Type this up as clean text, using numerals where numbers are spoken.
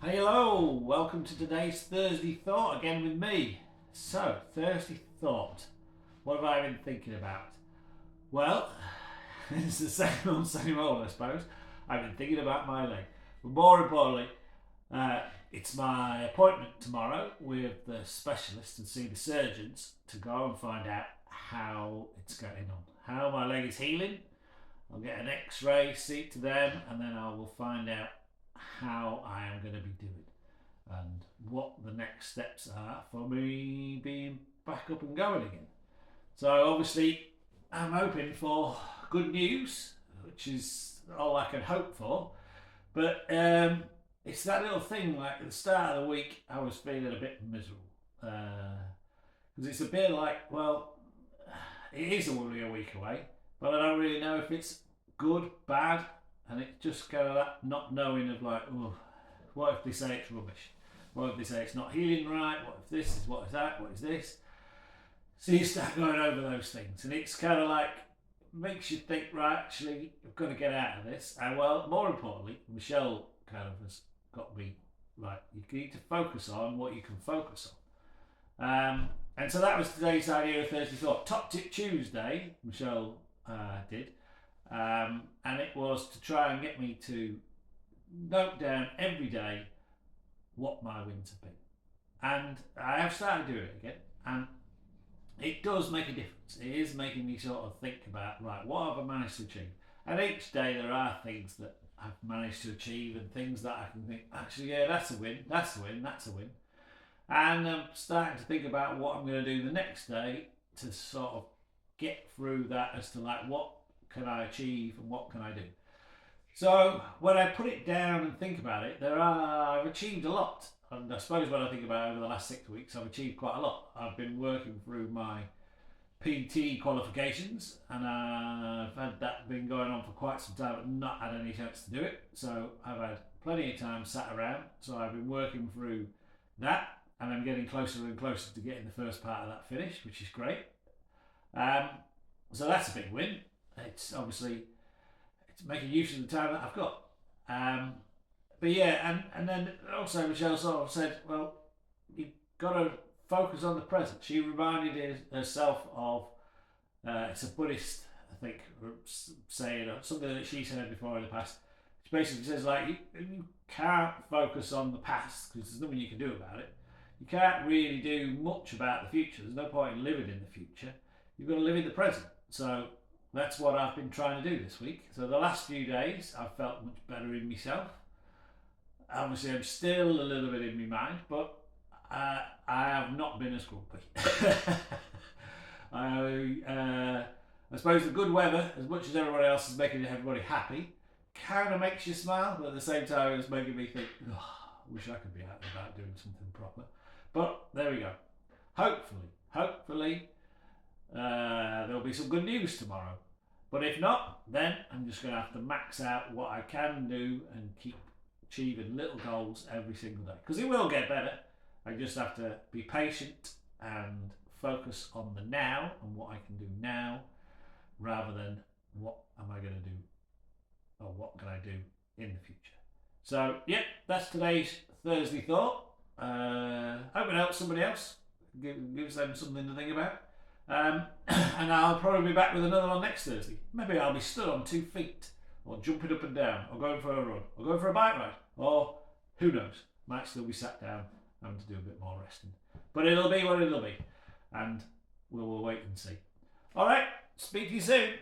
Hello, welcome to today's Thursday Thought again with me. So, Thursday Thought. What have I been thinking about? Well, it's the same old, I suppose. I've been thinking about my leg. But more importantly, it's my appointment tomorrow with the specialist and see the surgeons to go and find out how it's going on. How my leg is healing. I'll get an x-ray, see it to them, and then I will find out how I am going to be doing and what the next steps are for me being back up and going again. So obviously I'm hoping for good news, which is all I can hope for, but it's that little thing like at the start of the week I was feeling a bit miserable because it's a bit like, well, it is only a week away, but I don't really know if it's good, bad, and it's just kind of that not knowing of like, oh, what if they say it's rubbish? What if they say it's not healing right? What if this is, what is that? What is this? So you start going over those things, and it's kind of like makes you think, right, actually, I've got to get out of this. And well, more importantly, Michelle kind of has got me right. You need to focus on what you can focus on. And so that was today's idea of Thursday Thought. Top Tip Tuesday, Michelle did. And it was to try and get me to note down every day what my wins have been. And I have started doing it again, and it does make a difference. It is making me sort of think about, right, what have I managed to achieve? And each day there are things that I've managed to achieve and things that I can think, actually, yeah, that's a win, that's a win, that's a win. And I'm starting to think about what I'm going to do the next day to sort of get through that as to like what can I achieve and what can I do. So when I put it down and think about it, I've achieved a lot. And I suppose when I think about it over the last 6 weeks, I've achieved quite a lot. I've been working through my PT qualifications, and I've had that been going on for quite some time, but not had any chance to do it. So I've had plenty of time sat around. So I've been working through that, and I'm getting closer and closer to getting the first part of that finished, which is great. So that's a big win. It's obviously making use of the time that I've got. But yeah, and then also Michelle sort of said, well, you've got to focus on the present. She reminded herself of, it's a Buddhist, I think, saying, or something that she said before in the past. She basically says, like, you can't focus on the past because there's nothing you can do about it. You can't really do much about the future. There's no point in living in the future. You've got to live in the present. So that's what I've been trying to do this week. So the last few days, I've felt much better in myself. Obviously, I'm still a little bit in my mind, but I have not been as grumpy. I suppose the good weather, as much as everybody else is making everybody happy, kind of makes you smile, but at the same time, it's making me think, oh, I wish I could be out and about doing something proper. But there we go. Hopefully, there'll be some good news tomorrow. But if not, then I'm just going to have to max out what I can do and keep achieving little goals every single day. Because it will get better. I just have to be patient and focus on the now and what I can do now rather than what am I going to do or what can I do in the future. So, yeah, that's today's Thursday Thought. Hope it helps somebody else. Gives them something to think about. And I'll probably be back with another one next Thursday. Maybe I'll be stood on 2 feet, or jumping up and down, or going for a run, or going for a bike ride, or who knows, might still be sat down having to do a bit more resting. But it'll be what it'll be, and we'll wait and see. Alright, speak to you soon.